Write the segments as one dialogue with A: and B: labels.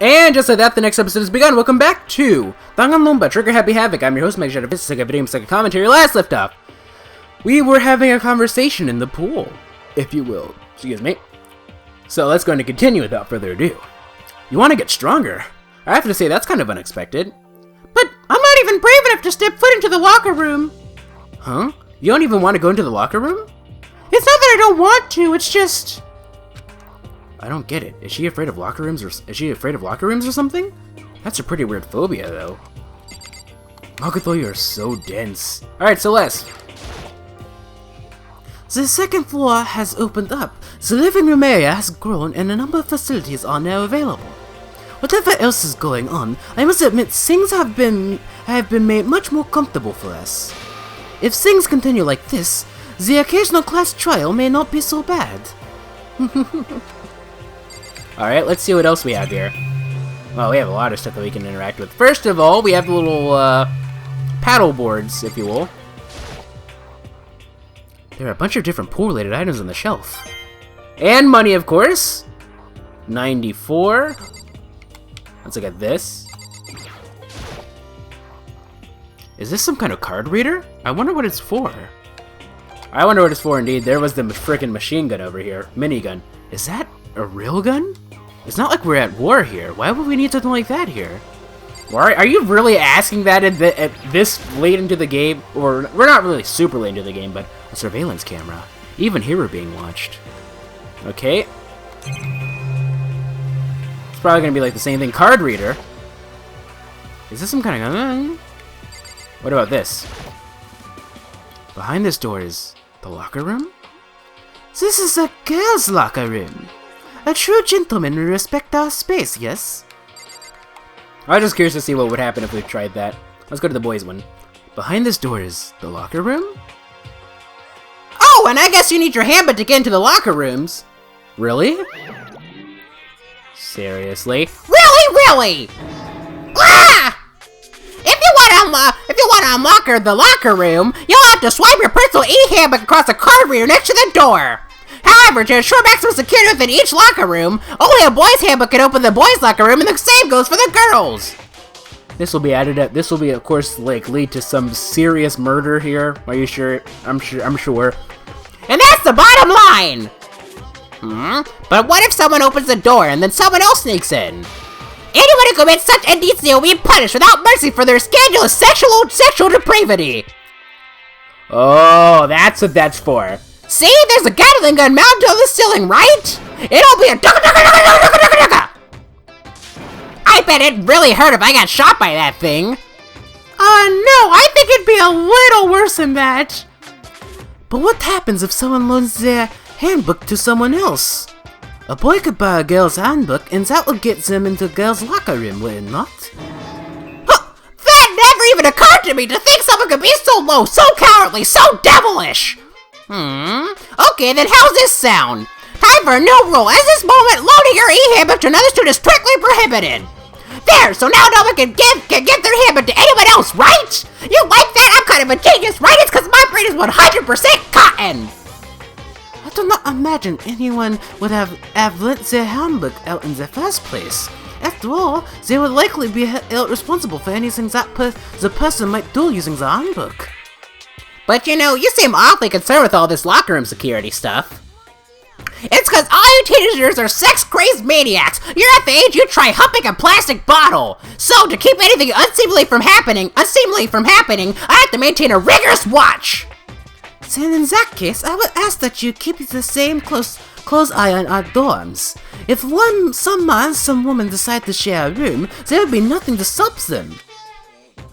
A: And just like that, the next episode has begun. Welcome back to Danganronpa Trigger Happy Havoc. I'm your host, MegaShadowFist. Second video, second commentary. Last left off, we were having a conversation in the pool, if you will. Excuse me. So let's go and continue without further ado. You want to get stronger? I have to say, that's kind of unexpected. But I'm not even brave enough to step foot into the locker room. Huh? You don't even want to go into the locker room? It's not that I don't want to, it's just... I don't get it. Is she afraid of locker rooms or something? That's a pretty weird phobia, though. Makoto, you're so dense. Alright, Celeste. The second floor has opened up. The living room area has grown and a number of facilities are now available. Whatever else is going on, I must admit things have been made much more comfortable for us. If things continue like this, the occasional class trial may not be so bad. Alright, let's see what else we have here. Well, we have a lot of stuff that we can interact with. First of all, we have the little paddle boards, if you will. There are a bunch of different pool-related items on the shelf. And money, of course. 94. Let's look at this. Is this some kind of card reader? I wonder what it's for. I wonder what it's for indeed. There was the frickin' machine gun over here. Minigun. Is that a real gun? It's not like we're at war here. Why would we need something like that here? Are you really asking that at this late into the game? Or, we're not really super late into the game, but a surveillance camera. Even here we're being watched. Okay. It's probably gonna be like the same thing. Card reader. Is this some kind of... What about this? Behind this door is the locker room? This is a girl's locker room. A true gentleman will respect our space, yes? I was just curious to see what would happen if we tried that. Let's go to the boys' one. Behind this door is the locker room? Oh, and I guess you need your handbook to get into the locker rooms. Really? Seriously? Really? Ah! If you want to unlock the locker room, you'll have to swipe your personal e-handbook across the card reader next to the door. However, to ensure maximum security within each locker room, only a boys' handbook can open the boys' locker room, and the same goes for the girls. This will be added up. This will be, of course, like lead to some serious murder here. Are you sure? I'm sure. And that's the bottom line. But what if someone opens the door and then someone else sneaks in? Anyone who commits such indecency will be punished without mercy for their scandalous sexual depravity. Oh, that's what that's for. See, there's a Gatling gun mounted on the ceiling, right? It'll be a dugga. I bet it really hurt if I got shot by that thing. No, I think it'd be a little worse than that. But what happens if someone loans their handbook to someone else? A boy could buy a girl's handbook, and that would get them into a girl's locker room, would it not? Huh, that never even occurred to me, to think someone could be so low, so cowardly, so devilish! Okay, then how's this sound? Time for a new rule. At this moment, loaning your e-handbook to another student is strictly prohibited. There, so now no one can give their handbook to anyone else, right? You like that? I'm kind of a genius, right? It's because my brain is 100% cotton. I do not imagine anyone would have lent their handbook out in the first place. After all, they would likely be held responsible for anything that the person might do using the handbook. But you know, you seem awfully concerned with all this locker room security stuff. It's because all you teenagers are sex-crazed maniacs. You're at the age you try humping a plastic bottle. So, to keep anything unseemly from happening, I have to maintain a rigorous watch. Then in that case, I would ask that you keep the same close eye on our dorms. If some man, some woman decide to share a room, there would be nothing to stop them.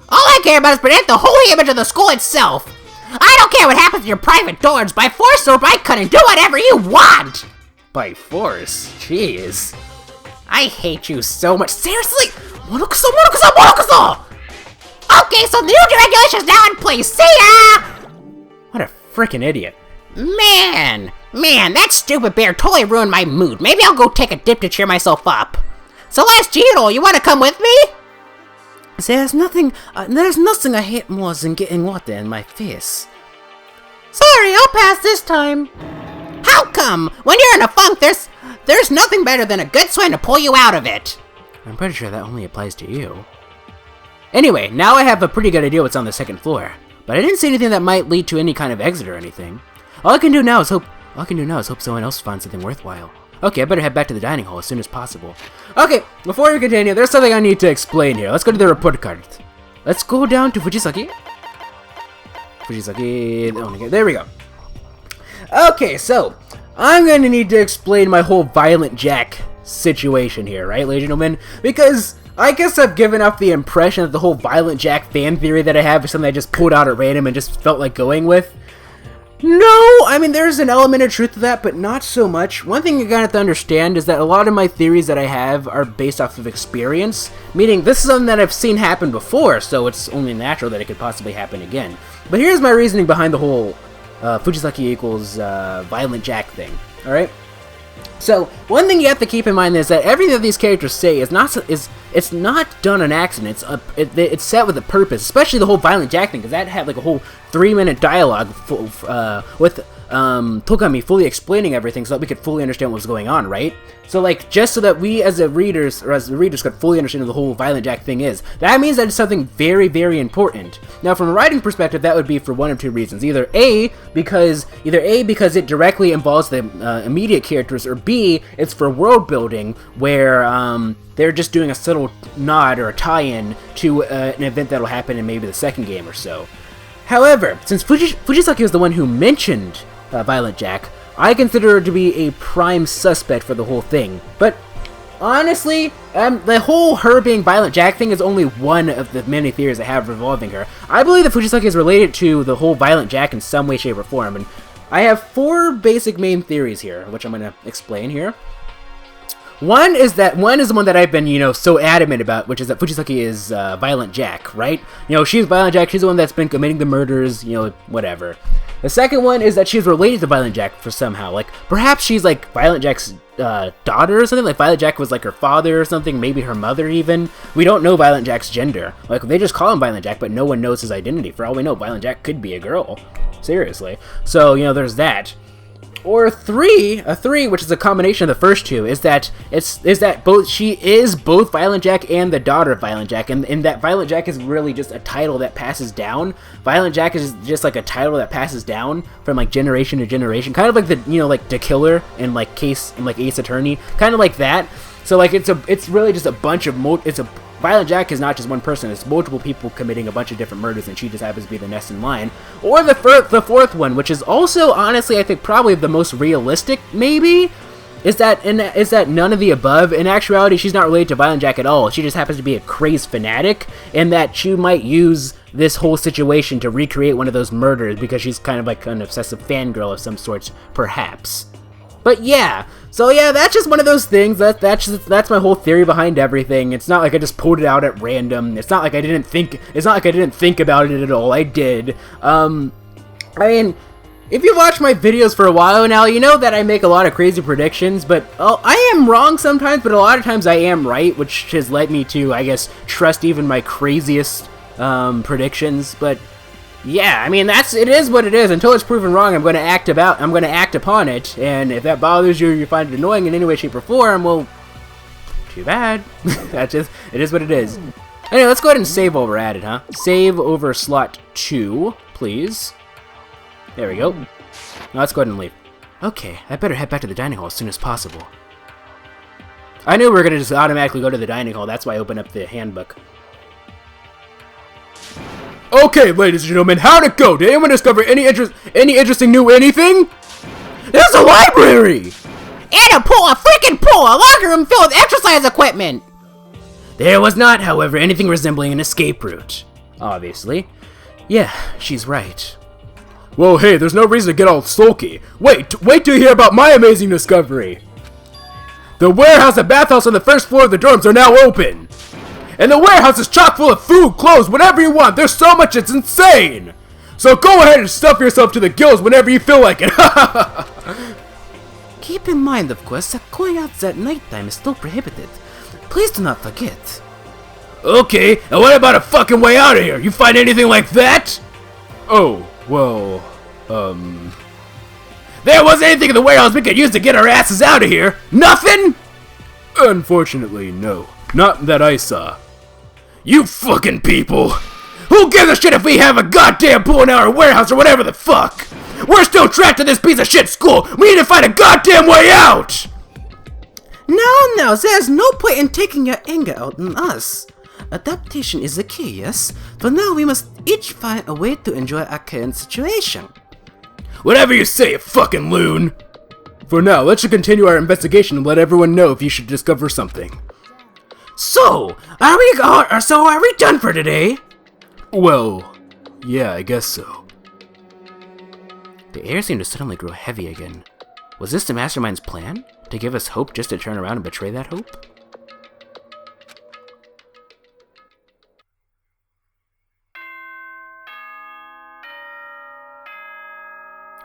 A: All I care about is protect the holy image of the school itself. I don't care what happens to your private dorms, by force or by cunning, do whatever you want! By force? Jeez. I hate you so much. Seriously? Monokusa! Okay, so the new regulations now in place. See ya! What a frickin' idiot. Man, that stupid bear totally ruined my mood. Maybe I'll go take a dip to cheer myself up. Celeste, Gino, you wanna come with me? There's nothing I hate more than getting water in my face. Sorry, I'll pass this time. How come? When you're in a funk, there's nothing better than a good swim to pull you out of it. I'm pretty sure that only applies to you. Anyway, now I have a pretty good idea what's on the second floor, but I didn't see anything that might lead to any kind of exit or anything. All I can do now is hope someone else finds something worthwhile. Okay, I better head back to the dining hall as soon as possible. Okay, before we continue, there's something I need to explain here. Let's go to the report card. Let's go down to Fujisaki. There we go. Okay, so I'm going to need to explain my whole Violent Jack situation here, right, ladies and gentlemen? Because I guess I've given off the impression that the whole Violent Jack fan theory that I have is something I just pulled out at random and just felt like going with. No, I mean, there's an element of truth to that, but not so much. One thing you gotta have to understand is that a lot of my theories that I have are based off of experience, meaning this is something that I've seen happen before, so it's only natural that it could possibly happen again. But here's my reasoning behind the whole Fujisaki equals Violent Jack thing, alright? So, one thing you have to keep in mind is that everything that these characters say is not it's not done on accident. It's set with a purpose, especially the whole Violent Jack thing, because that had like a whole 3-minute dialogue with Togami fully explaining everything so that we could fully understand what was going on, right? So like, just so that we as the readers could fully understand what the whole Violent Jack thing is, that means that it's something very, very important. Now from a writing perspective, that would be for one of two reasons. Either A, because it directly involves the immediate characters, or B, it's for world building, where they're just doing a subtle nod or a tie-in to an event that'll happen in maybe the second game or so. However, since Fujisaki was the one who mentioned Violent Jack, I consider her to be a prime suspect for the whole thing. But honestly, the whole her being Violent Jack thing is only one of the many theories I have revolving her. I believe that Fujisaki is related to the whole Violent Jack in some way, shape, or form, and I have 4 basic main theories here, which I'm going to explain here. One is the one that I've been, so adamant about, which is that Fujisaki is Violent Jack, right? She's Violent Jack, she's the one that's been committing the murders, whatever. The second one is that she's related to Violent Jack for somehow. Like, perhaps she's like Violent Jack's daughter or something. Like, Violent Jack was like her father or something, maybe her mother even. We don't know Violent Jack's gender. Like, they just call him Violent Jack, but no one knows his identity. For all we know, Violent Jack could be a girl. Seriously. So, there's that. Or three, which is a combination of the first two, is that she is both Violent Jack and the daughter of Violent Jack, and that Violent Jack is really just a title that passes down. Violent Jack is just like a title that passes down from like generation to generation, kind of like the like the killer in like Ace Attorney, kind of like that. So like it's really just a bunch of Violent Jack is not just one person, it's multiple people committing a bunch of different murders, and she just happens to be the next in line. Or the fourth one, which is also, honestly, I think probably the most realistic, maybe, is that none of the above. In actuality, she's not related to Violent Jack at all. She just happens to be a crazed fanatic, and that she might use this whole situation to recreate one of those murders because she's kind of like an obsessive fangirl of some sorts, perhaps. But yeah, so yeah, that's just one of those things. That's my whole theory behind everything. It's not like I just pulled it out at random. It's not like I didn't think about it at all. I did. I mean, if you've watched my videos for a while now, you know that I make a lot of crazy predictions, but I am wrong sometimes, but a lot of times I am right, which has led me to, I guess, trust even my craziest predictions. But yeah, I mean, it is what it is. Until it's proven wrong, I'm going to act upon it, and if that bothers you, or you find it annoying in any way, shape, or form, well, too bad. It is what it is. Anyway, let's go ahead and save while we're at it, huh? Save over slot 2, please. There we go. Now let's go ahead and leave. Okay, I better head back to the dining hall as soon as possible. I knew we were going to just automatically go to the dining hall, that's why I opened up the handbook. Okay, ladies and gentlemen, how'd it go? Did anyone discover any interesting new anything? There's a library! And a freaking pool! A locker room filled with exercise equipment! There was not, however, anything resembling an escape route. Obviously. Yeah, she's right. Well, hey, there's no reason to get all sulky. Wait till you hear about my amazing discovery! The warehouse and bathhouse on the first floor of the dorms are now open! And the warehouse is chock full of food, clothes, whatever you want. There's so much, it's insane. So go ahead and stuff yourself to the gills whenever you feel like it. Keep in mind, of course, that going out at nighttime is still prohibited. Please do not forget. Okay, and what about a fucking way out of here? You find anything like that? Oh, well, there wasn't anything in the warehouse we could use to get our asses out of here. Nothing? Unfortunately, no.
B: Not that I saw. You fucking people! Who gives a shit if we have a goddamn pool in our warehouse or whatever the fuck? We're still trapped in this piece of shit school! We need to find a goddamn way out!
C: No, there's no point in taking your anger out on us. Adaptation is the key, yes? For now, we must each find a way to enjoy our current situation.
B: Whatever you say, you fucking loon! For now, let's just continue our investigation and let everyone know if you should discover something.
C: So, are we done for today?
B: Well, yeah, I guess so.
C: The air seemed to suddenly grow heavy again. Was this the mastermind's plan? To give us hope just to turn around and betray that hope?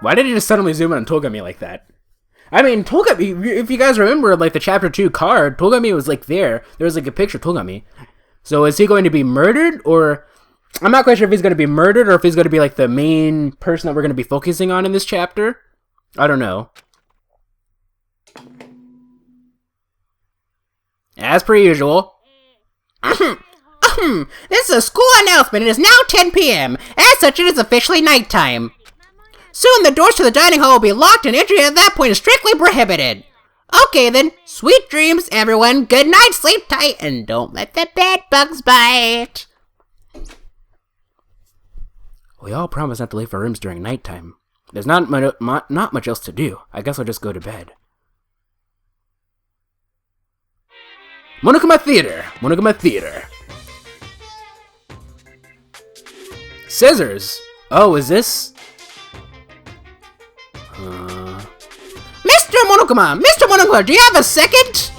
B: Why did he just suddenly zoom in on Togami like that? I mean, Togami, if you guys remember, like, the Chapter 2 card, Togami was, like, there. There was, like, a picture of Togami. So is he going to be murdered, or... I'm not quite sure if he's going to be murdered, or if he's going to be, like, the main person that we're going to be focusing on in this chapter. I don't know. As per usual.
A: This is a school announcement. It is now 10 p.m. As such, it is officially nighttime. Soon the doors to the dining hall will be locked and entry at that point is strictly prohibited. Okay then, sweet dreams everyone, good night, sleep tight, and don't let the bed bugs bite.
C: We all promised not to leave our rooms during nighttime. There's not much else to do. I guess I'll just go to bed.
B: Monokuma Theater! Monokuma Theater. Scissors! Oh, is this...
A: Mr. Monokuma, do you have a second?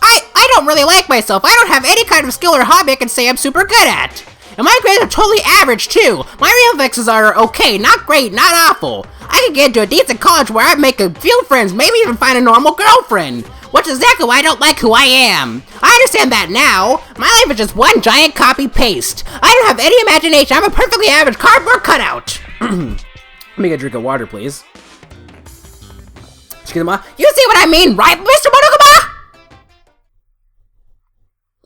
A: I don't really like myself. I don't have any kind of skill or hobby I can say I'm super good at. And my grades are totally average, too. My reflexes are okay, not great, not awful. I could get into a decent college where I'd make a few friends, maybe even find a normal girlfriend. Which is exactly why I don't like who I am. I understand that now. My life is just one giant copy-paste. I don't have any imagination. I'm a perfectly average cardboard cutout.
B: Let me get a drink of water, please.
A: You see what I mean, right, Mr. Monokuma?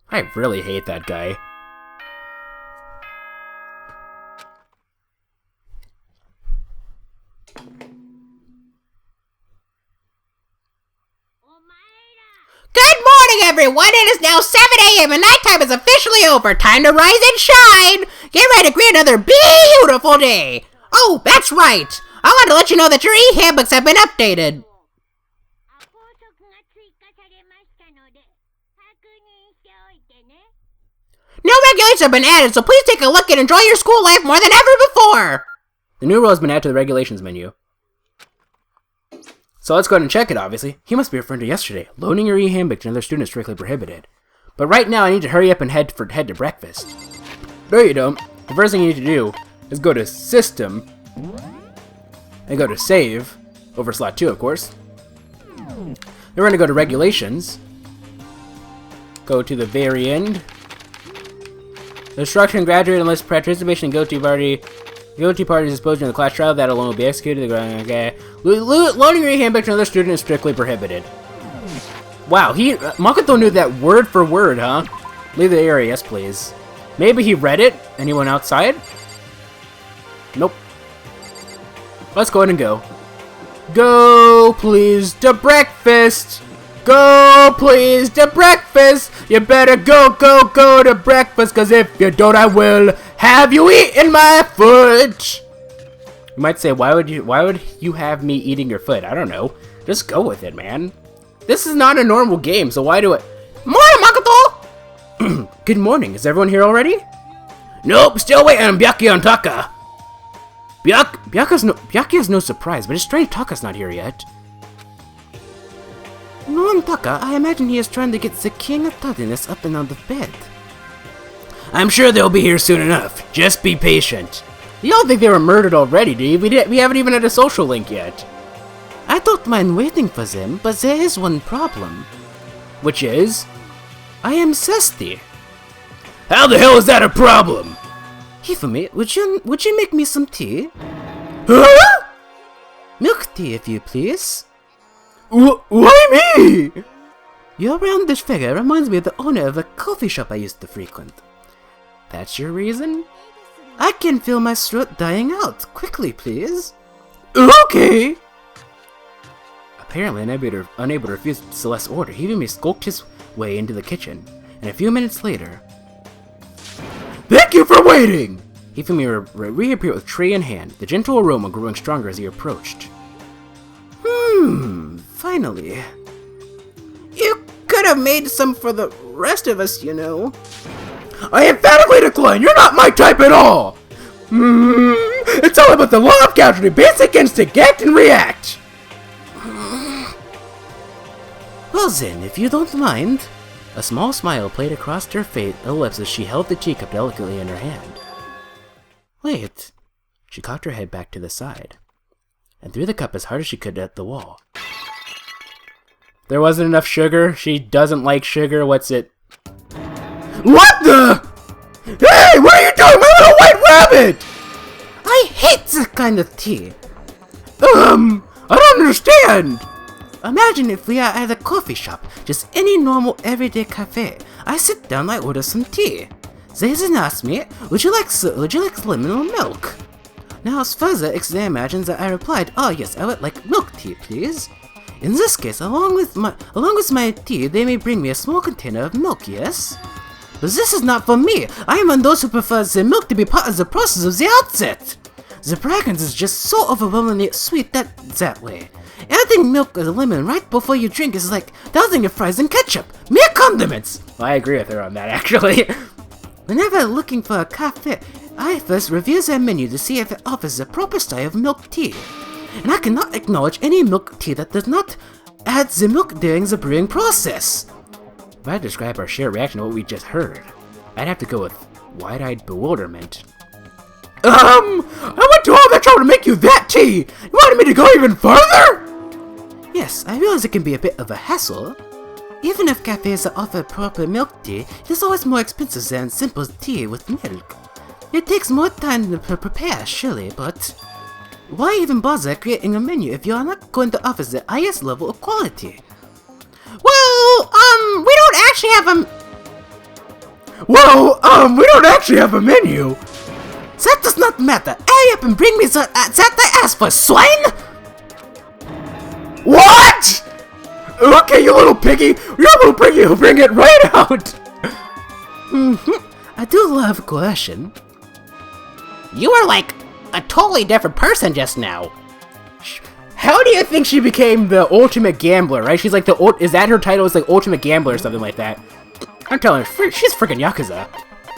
B: I really hate that guy.
A: Good morning, everyone! It is now 7 a.m. and nighttime is officially over. Time to rise and shine! Get ready to greet another beautiful day! Oh, that's right! I want to let you know that your e-handbooks have been updated. New regulations have been added, so please take a look and enjoy your school life more than ever before!
B: The new rule has been added to the regulations menu. So let's go ahead and check it, obviously. He must be referring to yesterday. Loaning your e-handbook to another student is strictly prohibited. But right now I need to hurry up and head to breakfast. No, you don't. The first thing you need to do is go to System, and go to Save, over slot 2, of course. Then we're going to go to Regulations. Go to the very end. Instruction, graduate, unless participation in guilty party is exposed during the class trial, that alone will be executed. Okay. Loaning your handbook to another student is strictly prohibited. Wow, Makoto knew that word for word, huh? Leave the area, yes please. Maybe he read it and he went outside? Nope. Let's go ahead and go. Go, please, to breakfast! Go, please, to breakfast! You better go to breakfast, cause if you don't, I will have you eating my foot! You might say, why would you have me eating your foot? I don't know. Just go with it, man. This is not a normal game, so why do it?
A: Morning, Makoto!
B: Good morning. Is everyone here already? Nope, still waiting on Byaki and Taka. Byaki is no surprise, but it's strange Taka's not here yet.
C: No, I'm Taka. I imagine he is trying to get the king of tardiness up and out of bed.
B: I'm sure they'll be here soon enough. Just be patient. You don't think they were murdered already, do you? We haven't even had a social link yet.
C: I don't mind waiting for them, but there is one problem.
B: Which is?
C: I am thirsty.
B: How the hell is that a problem?
C: Hifumi, would you make me some tea?
B: Huh?
C: Milk tea, if you please.
B: Why me?
C: Your roundish figure reminds me of the owner of a coffee shop I used to frequent.
B: That's your reason?
C: I can feel my throat dying out. Quickly, please.
B: Okay! Apparently unable to refuse Celeste's order, Hifumi skulked his way into the kitchen, and a few minutes later... Thank you for waiting! Hifumi reappeared with tray in hand, the gentle aroma growing stronger as he approached.
C: Finally. You could have made some for the rest of us, you know.
B: I emphatically decline! You're not my type at all! It's all about the law of causality, basic instinct, act and react!
C: Well then, if you don't mind. A small smile played across her lips as she held the teacup delicately in her hand. Wait. She cocked her head back to the side, and threw the cup as hard as she could at the wall.
B: There wasn't enough sugar? She doesn't like sugar? What's it? What the? Hey, what are you doing, my little white rabbit?
C: I hate this kind of tea.
B: I don't understand.
C: Imagine if we are at a coffee shop, just any normal everyday cafe. I sit down, I order some tea. They then ask me, would you like lemon or milk? Now as further they imagine that I replied, oh yes, I would like milk tea, please. In this case, along with my tea, they may bring me a small container of milk, yes? But this is not for me. I am one of those who prefers the milk to be part of the process of the outset. The fragrance is just so overwhelmingly sweet that way. Adding milk or lemon right before you drink is like dousing your fries in ketchup. Mere condiments!
B: Well, I agree with her on that, actually.
C: Whenever looking for a cafe, I first review their menu to see if it offers the proper style of milk tea. And I cannot acknowledge any milk tea that does not add the milk during the brewing process.
B: If I had to describe our shared reaction to what we just heard, I'd have to go with wide-eyed bewilderment. I went to all that trouble to make you that tea! You wanted me to go even further?
C: Yes, I realize it can be a bit of a hassle. Even if cafes that offer proper milk tea, it is always more expensive than simple tea with milk. It takes more time to prepare, surely, but why even bother creating a menu if you are not going to offer the highest level of quality?
A: Well, we don't actually have a...
B: we don't actually have a menu!
C: That does not matter! Hurry up and bring me that I asked for, swine!
B: What?! Okay, you little piggy! You'll bring it right out!
C: I do love coercion.
A: You are like a totally different person just now.
B: How do you think she became the ultimate gambler, right? She's like is that her title? Is like ultimate gambler or something like that? I'm telling her, she's freaking Yakuza.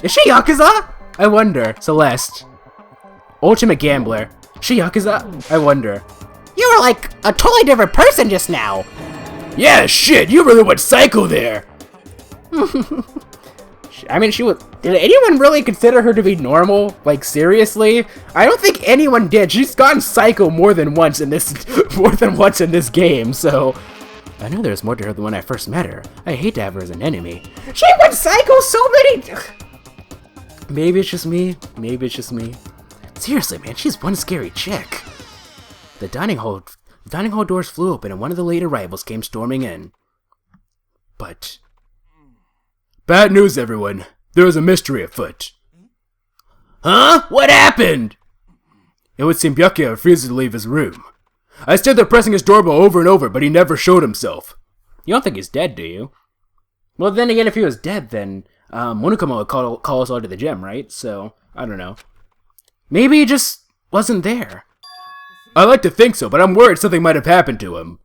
B: Is she Yakuza? I wonder. Celeste. Ultimate gambler. She Yakuza? I wonder.
A: You were like a totally different person just now.
B: Yeah, shit, you really went psycho there. I mean, did anyone really consider her to be normal? Like, seriously? I don't think anyone did. She's gone psycho more than once in this game, so I know there's more to her than when I first met her. I hate to have her as an enemy.
A: She went psycho so many...
B: Maybe it's just me. Maybe it's just me.
C: Seriously, man, she's one scary chick.
B: The dining hall doors flew open and one of the late arrivals came storming in. But... Bad news, everyone. There is a mystery afoot. Huh? What happened? It would seem Byakuya refused to leave his room. I stood there pressing his doorbell over and over, but he never showed himself. You don't think he's dead, do you? Well, then again, if he was dead, then Monokuma would call us all to the gym, right? So, I don't know. Maybe he just wasn't there. I like to think so, but I'm worried something might have happened to him.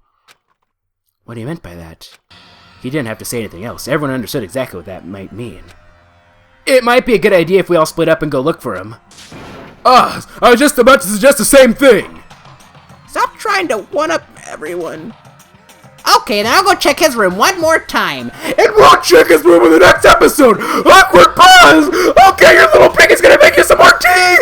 B: What he meant by that? He didn't have to say anything else. Everyone understood exactly what that might mean. It might be a good idea if we all split up and go look for him. I was just about to suggest the same thing.
A: Stop trying to one-up everyone. Okay, now I'll go check his room one more time.
B: And we'll check his room in the next episode! Awkward pause! Okay, your little pig is gonna make you some more tea!